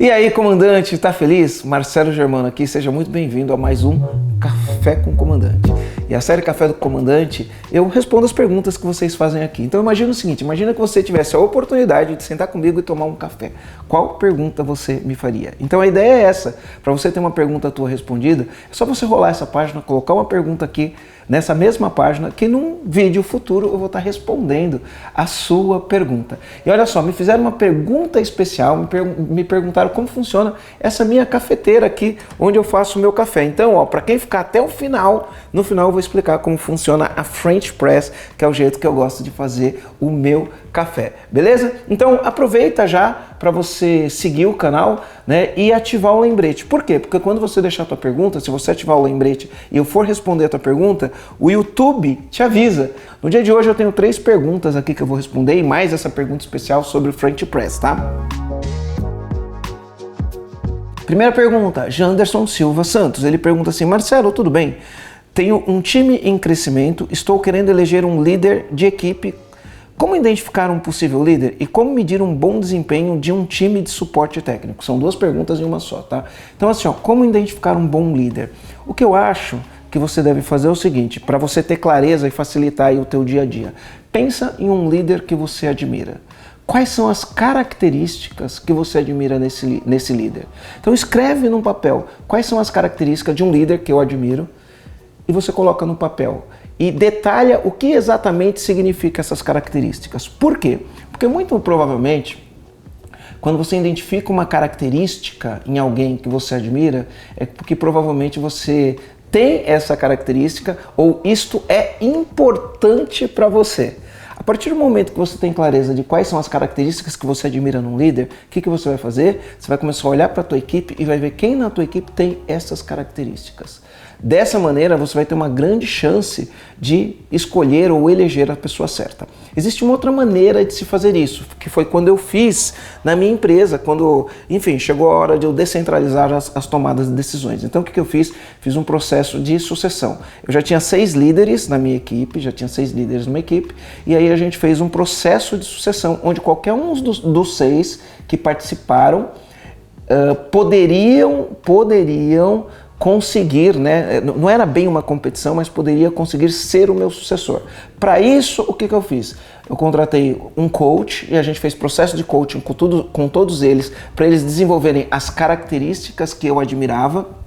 E aí, comandante, tá feliz? Marcelo Germano aqui, seja muito bem-vindo a mais um Café com o Comandante. E a série Café do Comandante, eu respondo as perguntas que vocês fazem aqui. Então imagina o seguinte, imagina que você tivesse a oportunidade de sentar comigo e tomar um café. Qual pergunta você me faria? Então a ideia é essa, para você ter uma pergunta tua respondida, é só você rolar essa página, colocar uma pergunta aqui nessa mesma página, que num vídeo futuro eu vou estar respondendo a sua pergunta. E olha só, me fizeram uma pergunta especial, me perguntaram como funciona essa minha cafeteira aqui, onde eu faço o meu café. Então, ó, para quem ficar até o final, no final eu vou explicar como funciona a French Press, que é o jeito que eu gosto de fazer o meu café, beleza? Então aproveita já para você seguir o canal, né, e ativar o lembrete. Por quê? Porque quando você deixar a tua pergunta, se você ativar o lembrete e eu for responder a tua pergunta, o YouTube te avisa. No dia de hoje eu tenho 3 perguntas aqui que eu vou responder e mais essa pergunta especial sobre o French Press, tá? Primeira pergunta, Janderson Silva Santos. Ele pergunta assim: Marcelo, tudo bem? Tenho um time em crescimento, estou querendo eleger um líder de equipe. Como identificar um possível líder e como medir um bom desempenho de um time de suporte técnico? São 2 perguntas em uma só, tá? Então assim, ó, como identificar um bom líder? O que eu acho que você deve fazer é o seguinte, para você ter clareza e facilitar aí o teu dia a dia. Pensa em um líder que você admira. Quais são as características que você admira nesse líder? Então escreve num papel quais são as características de um líder que eu admiro e você coloca no papel. E detalha o que exatamente significa essas características. Por quê? Porque muito provavelmente, quando você identifica uma característica em alguém que você admira, é porque provavelmente você tem essa característica ou isto é importante para você. A partir do momento que você tem clareza de quais são as características que você admira num líder, o que você vai fazer? Você vai começar a olhar para a tua equipe e vai ver quem na tua equipe tem essas características. Dessa maneira, você vai ter uma grande chance de escolher ou eleger a pessoa certa. Existe uma outra maneira de se fazer isso, que foi quando eu fiz na minha empresa, quando, enfim, chegou a hora de eu descentralizar as tomadas de decisões. Então, o que eu fiz? Fiz um processo de sucessão. Eu já tinha 6 líderes na minha equipe, e aí a gente fez um processo de sucessão, onde qualquer um dos 6 que participaram poderiam conseguir, né? Não era bem uma competição, mas poderia conseguir ser o meu sucessor. Para isso, o que eu fiz? Eu contratei um coach e a gente fez processo de coaching com todos eles, para eles desenvolverem as características que eu admirava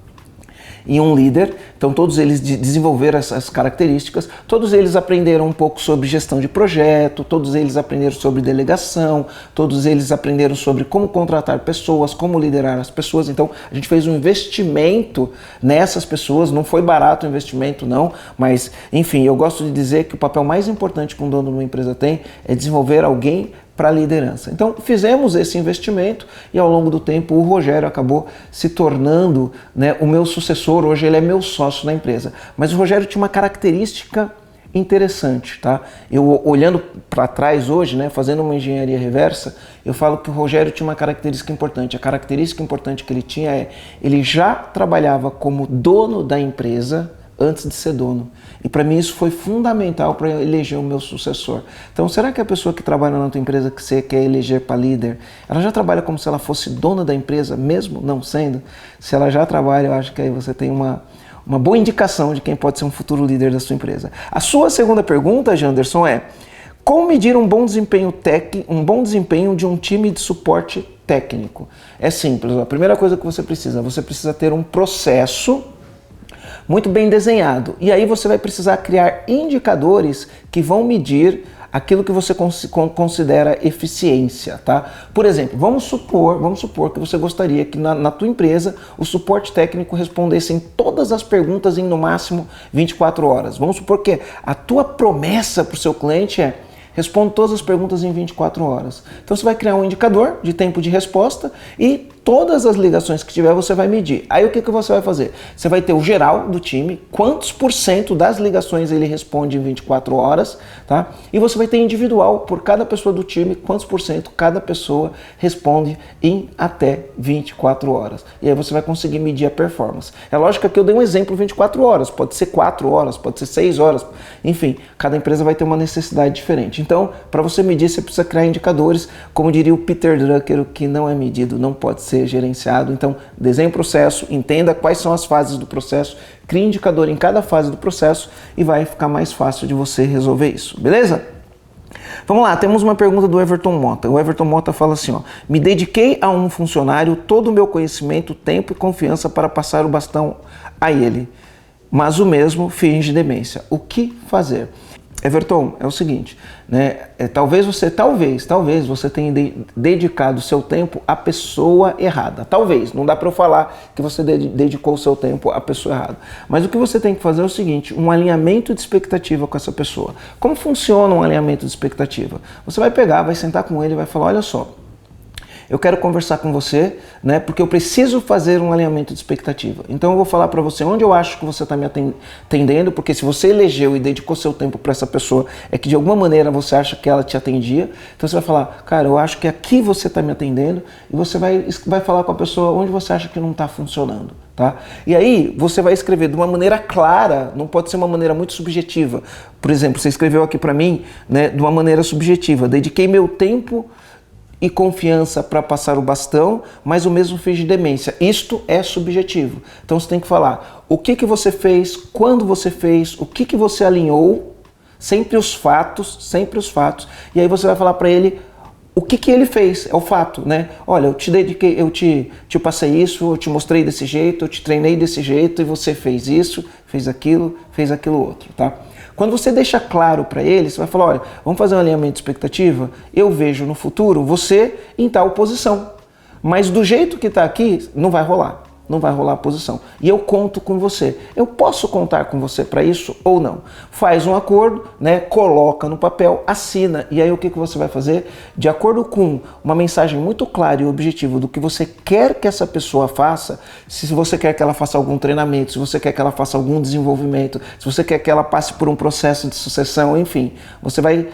em um líder. Então todos eles desenvolveram essas características, todos eles aprenderam um pouco sobre gestão de projeto, todos eles aprenderam sobre delegação, todos eles aprenderam sobre como contratar pessoas, como liderar as pessoas. Então a gente fez um investimento nessas pessoas, não foi barato o investimento não, mas enfim, eu gosto de dizer que o papel mais importante que um dono de uma empresa tem é desenvolver alguém para a liderança. Então fizemos esse investimento e ao longo do tempo o Rogério acabou se tornando, né, o meu sucessor. Hoje ele é meu sócio na empresa. Mas o Rogério tinha uma característica interessante, tá? Eu olhando para trás hoje, né, fazendo uma engenharia reversa, eu falo que o Rogério tinha uma característica importante. A característica importante que ele tinha é, ele já trabalhava como dono da empresa antes de ser dono. E para mim isso foi fundamental para eleger o meu sucessor. Então, será que a pessoa que trabalha na tua empresa que você quer eleger para líder, ela já trabalha como se ela fosse dona da empresa, mesmo não sendo? Se ela já trabalha, eu acho que aí você tem uma boa indicação de quem pode ser um futuro líder da sua empresa. A sua segunda pergunta, Janderson, é: como medir um bom desempenho de um time de suporte técnico? É simples. A primeira coisa que você precisa ter um processo muito bem desenhado. E aí você vai precisar criar indicadores que vão medir aquilo que você considera eficiência, tá? Por exemplo, vamos supor que você gostaria que na tua empresa o suporte técnico respondesse em todas as perguntas em no máximo 24 horas. Vamos supor que a tua promessa para o seu cliente é: responde todas as perguntas em 24 horas. Então você vai criar um indicador de tempo de resposta e todas as ligações que tiver você vai medir. Aí o que você vai fazer? Você vai ter o geral do time, quantos % das ligações ele responde em 24 horas, tá? E você vai ter individual, por cada pessoa do time, quantos % cada pessoa responde em até 24 horas. E aí você vai conseguir medir a performance. É lógico que eu dei um exemplo 24 horas, pode ser 4 horas, pode ser 6 horas, enfim, cada empresa vai ter uma necessidade diferente. Então, para você medir, você precisa criar indicadores. Como diria o Peter Drucker, o que não é medido não pode ser gerenciado. Então, desenhe o processo, entenda quais são as fases do processo, crie indicador em cada fase do processo e vai ficar mais fácil de você resolver isso, beleza? Vamos lá, temos uma pergunta do Everton Mota. O Everton Mota fala assim, ó: me dediquei a um funcionário todo o meu conhecimento, tempo e confiança para passar o bastão a ele, mas o mesmo finge demência. O que fazer? Everton, é o seguinte, né? Talvez você tenha dedicado o seu tempo à pessoa errada. Talvez, não dá para eu falar que você dedicou o seu tempo à pessoa errada. Mas o que você tem que fazer é o seguinte, um alinhamento de expectativa com essa pessoa. Como funciona um alinhamento de expectativa? Você vai pegar, vai sentar com ele e vai falar, olha só, eu quero conversar com você, né, porque eu preciso fazer um alinhamento de expectativa. Então eu vou falar para você onde eu acho que você está me atendendo, porque se você elegeu e dedicou seu tempo para essa pessoa, é que de alguma maneira você acha que ela te atendia. Então você vai falar, cara, eu acho que aqui você está me atendendo, e você vai falar com a pessoa onde você acha que não está funcionando. Tá? E aí você vai escrever de uma maneira clara, não pode ser uma maneira muito subjetiva. Por exemplo, você escreveu aqui para mim, né, de uma maneira subjetiva, dediquei meu tempo e confiança para passar o bastão, mas o mesmo finge demência. Isto é subjetivo. Então você tem que falar o que você fez, quando você fez, o que você alinhou, sempre os fatos, e aí você vai falar para ele o que ele fez, é o fato, né? Olha, eu te dediquei, eu te passei isso, eu te mostrei desse jeito, eu te treinei desse jeito e você fez isso, fez aquilo outro, tá? Quando você deixa claro para ele, você vai falar, olha, vamos fazer um alinhamento de expectativa, eu vejo no futuro você em tal posição, mas do jeito que está aqui, não vai rolar a posição. E eu conto com você. Eu posso contar com você para isso ou não? Faz um acordo, né? Coloca no papel, assina. E aí o que você vai fazer? De acordo com uma mensagem muito clara e objetiva do que você quer que essa pessoa faça, se você quer que ela faça algum treinamento, se você quer que ela faça algum desenvolvimento, se você quer que ela passe por um processo de sucessão, enfim, você vai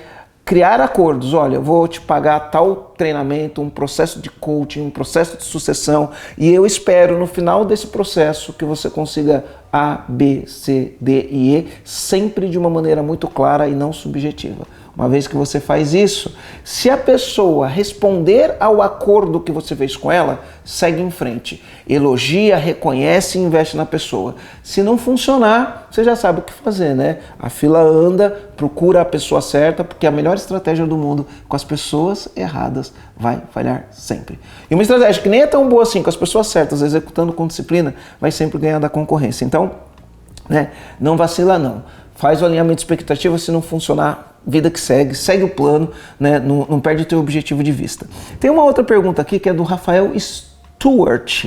criar acordos. Olha, eu vou te pagar tal treinamento, um processo de coaching, um processo de sucessão, e eu espero no final desse processo que você consiga A, B, C, D e E, sempre de uma maneira muito clara e não subjetiva. Uma vez que você faz isso, se a pessoa responder ao acordo que você fez com ela, segue em frente. Elogia, reconhece e investe na pessoa. Se não funcionar, você já sabe o que fazer, né? A fila anda, procura a pessoa certa, porque a melhor estratégia do mundo com as pessoas erradas vai falhar sempre. E uma estratégia que nem é tão boa assim, com as pessoas certas, executando com disciplina, vai sempre ganhar da concorrência. Então, né, não vacila não. Faz o alinhamento de expectativa, se não funcionar, vida que segue o plano, né? Não perde o teu objetivo de vista. Tem uma outra pergunta aqui que é do Rafael Stuart.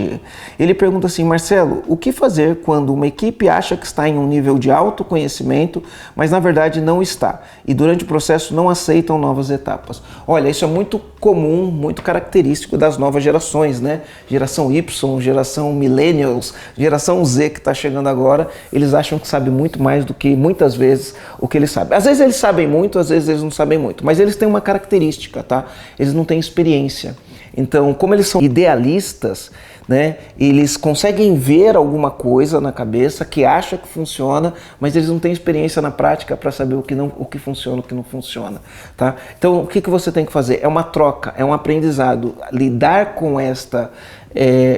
Ele pergunta assim, Marcelo, o que fazer quando uma equipe acha que está em um nível de autoconhecimento, mas na verdade não está, e durante o processo não aceitam novas etapas? Olha, isso é muito comum, muito característico das novas gerações, né? Geração Y, geração Millennials, geração Z que está chegando agora, eles acham que sabem muito mais do que muitas vezes o que eles sabem. Às vezes eles sabem muito, às vezes eles não sabem muito, mas eles têm uma característica, tá? Eles não têm experiência. Então, como eles são idealistas, né, eles conseguem ver alguma coisa na cabeça que acha que funciona, mas eles não têm experiência na prática para saber o que funciona, o que não funciona. Tá? Então, o que você tem que fazer? É uma troca, é um aprendizado. Lidar com esta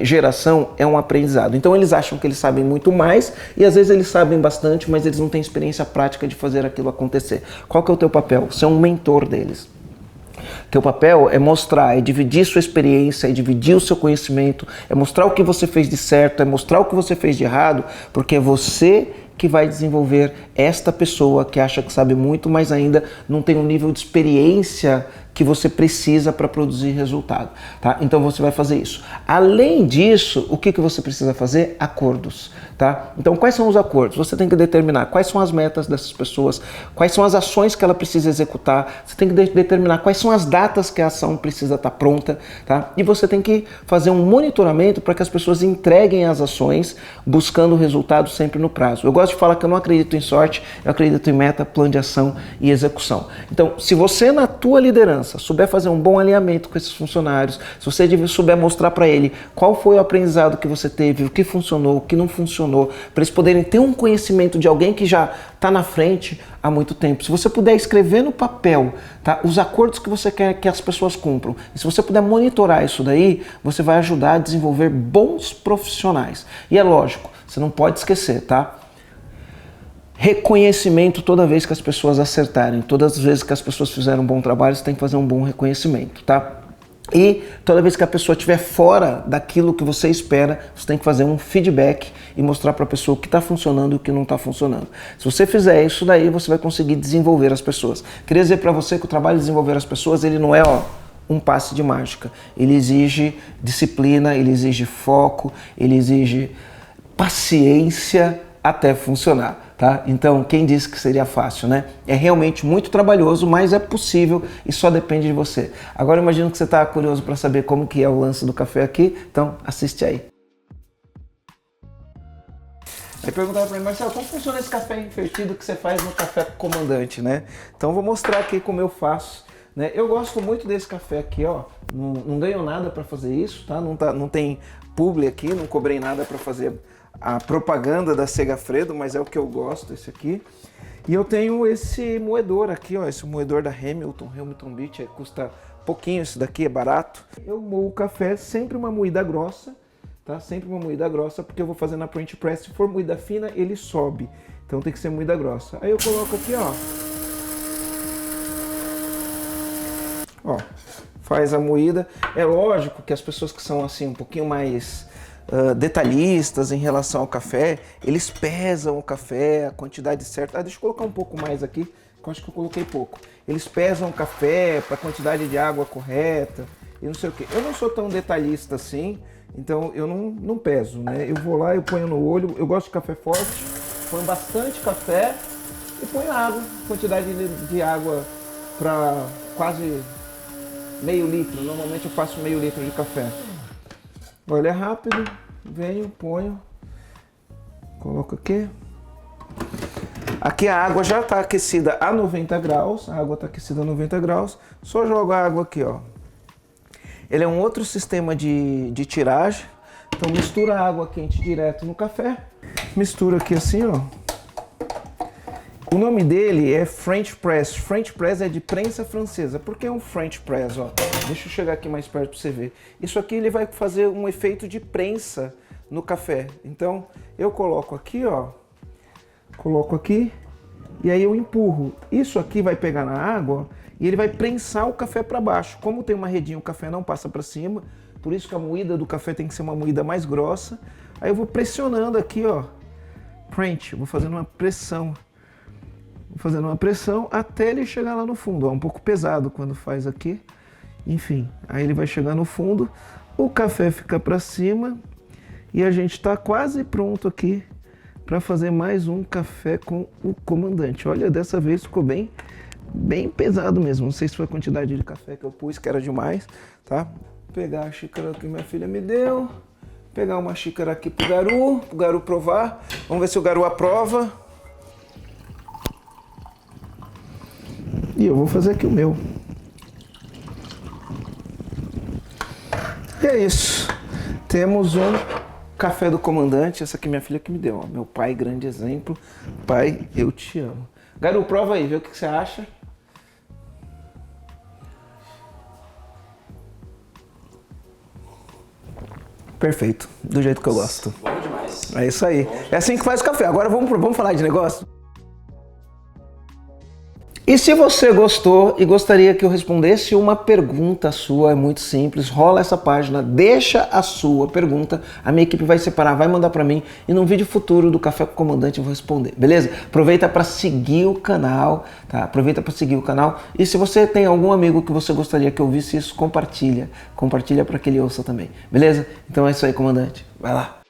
geração é um aprendizado. Então, eles acham que eles sabem muito mais e às vezes eles sabem bastante, mas eles não têm experiência prática de fazer aquilo acontecer. Qual que é o teu papel? Você é um mentor deles. Teu papel é mostrar, é dividir sua experiência, é dividir o seu conhecimento, é mostrar o que você fez de certo, é mostrar o que você fez de errado, porque é você que vai desenvolver esta pessoa que acha que sabe muito, mas ainda não tem um nível de experiência que você precisa para produzir resultado. Tá? Então você vai fazer isso. Além disso, o que você precisa fazer? Acordos. Tá? Então quais são os acordos? Você tem que determinar quais são as metas dessas pessoas, quais são as ações que ela precisa executar, você tem que determinar quais são as datas que a ação precisa estar pronta, tá? E você tem que fazer um monitoramento para que as pessoas entreguem as ações buscando o resultado sempre no prazo. Eu gosto de falar que eu não acredito em sorte, eu acredito em meta, plano de ação e execução. Então, se você na tua liderança liderança, souber fazer um bom alinhamento com esses funcionários, se você souber mostrar para ele qual foi o aprendizado que você teve, o que funcionou, o que não funcionou, para eles poderem ter um conhecimento de alguém que já está na frente há muito tempo. Se você puder escrever no papel, tá, os acordos que você quer que as pessoas cumpram, e se você puder monitorar isso daí, você vai ajudar a desenvolver bons profissionais. E é lógico, você não pode esquecer, tá? Reconhecimento toda vez que as pessoas acertarem, todas as vezes que as pessoas fizeram um bom trabalho, você tem que fazer um bom reconhecimento, tá? E toda vez que a pessoa estiver fora daquilo que você espera, você tem que fazer um feedback e mostrar para a pessoa o que está funcionando e o que não está funcionando. Se você fizer isso daí, você vai conseguir desenvolver as pessoas. Queria dizer para você que o trabalho de desenvolver as pessoas, ele não é um passe de mágica. Ele exige disciplina, ele exige foco, ele exige paciência até funcionar. Tá? Então, quem disse que seria fácil, né? É realmente muito trabalhoso, mas é possível e só depende de você. Agora, imagino que você está curioso para saber como que é o lance do café aqui, então assiste aí. Aí perguntaram para mim, Marcelo, como funciona esse café invertido que você faz no Café Comandante, né? Então, vou mostrar aqui como eu faço. Né? Eu gosto muito desse café aqui, ó. Não ganho nada para fazer isso, tá? Não tem publi aqui, não cobrei nada para fazer a propaganda da Segafredo, mas é o que eu gosto, esse aqui. E eu tenho esse moedor aqui, ó, esse moedor da Hamilton Beach, custa pouquinho, esse daqui é barato. Eu moo o café, sempre uma moída grossa, tá? Sempre uma moída grossa, porque eu vou fazer na French Press. Se for moída fina, ele sobe, então tem que ser moída grossa. Aí eu coloco aqui, ó, faz a moída. É lógico que as pessoas que são assim um pouquinho mais detalhistas em relação ao café, eles pesam o café, a quantidade certa. Deixa eu colocar um pouco mais aqui, que eu acho que eu coloquei pouco. Eles pesam o café para a quantidade de água correta e não sei o que. Eu não sou tão detalhista assim, então eu não peso, né? Eu vou lá, eu ponho no olho, eu gosto de café forte, ponho bastante café e ponho água, quantidade de água para quase meio litro. Normalmente eu faço meio litro de café. Olha, é rápido, venho, ponho, coloco aqui. Aqui a água já está aquecida a 90 graus, a água está aquecida a 90 graus, só jogo a água aqui, ó. Ele é um outro sistema de tiragem, então mistura a água quente direto no café, mistura aqui assim, ó. O nome dele é French Press. French Press é de prensa francesa. Por que um French Press? Ó, deixa eu chegar aqui mais perto para você ver. Isso aqui ele vai fazer um efeito de prensa no café. Então eu coloco aqui, ó, coloco aqui e aí eu empurro. Isso aqui vai pegar na água e ele vai prensar o café para baixo. Como tem uma redinha, o café não passa para cima. Por isso que a moída do café tem que ser uma moída mais grossa. Aí eu vou pressionando aqui, ó, French. Vou fazendo uma pressão. Fazendo uma pressão até ele chegar lá no fundo. É um pouco pesado quando faz aqui. Enfim, aí ele vai chegar no fundo, o café fica para cima e a gente está quase pronto aqui para fazer mais um café com o comandante. Olha, dessa vez ficou bem pesado mesmo. Não sei se foi a quantidade de café que eu pus, que era demais, tá? Vou pegar a xícara que minha filha me deu, pegar uma xícara aqui pro Garu provar. Vamos ver se o Garu aprova. E eu vou fazer aqui o meu. E é isso. Temos um café do comandante. Essa aqui é minha filha que me deu. Ó. Meu pai, grande exemplo. Pai, eu te amo. Garu, prova aí, vê o que você acha. Perfeito. Do jeito que eu gosto. Bom demais. É isso aí. É assim que faz o café. Agora vamos falar de negócio? E se você gostou e gostaria que eu respondesse uma pergunta sua, é muito simples, rola essa página, deixa a sua pergunta, a minha equipe vai separar, vai mandar para mim e num vídeo futuro do Café com o Comandante eu vou responder, beleza? Aproveita para seguir o canal, tá? Aproveita para seguir o canal e se você tem algum amigo que você gostaria que eu visse isso, compartilha para que ele ouça também, beleza? Então é isso aí, comandante, vai lá!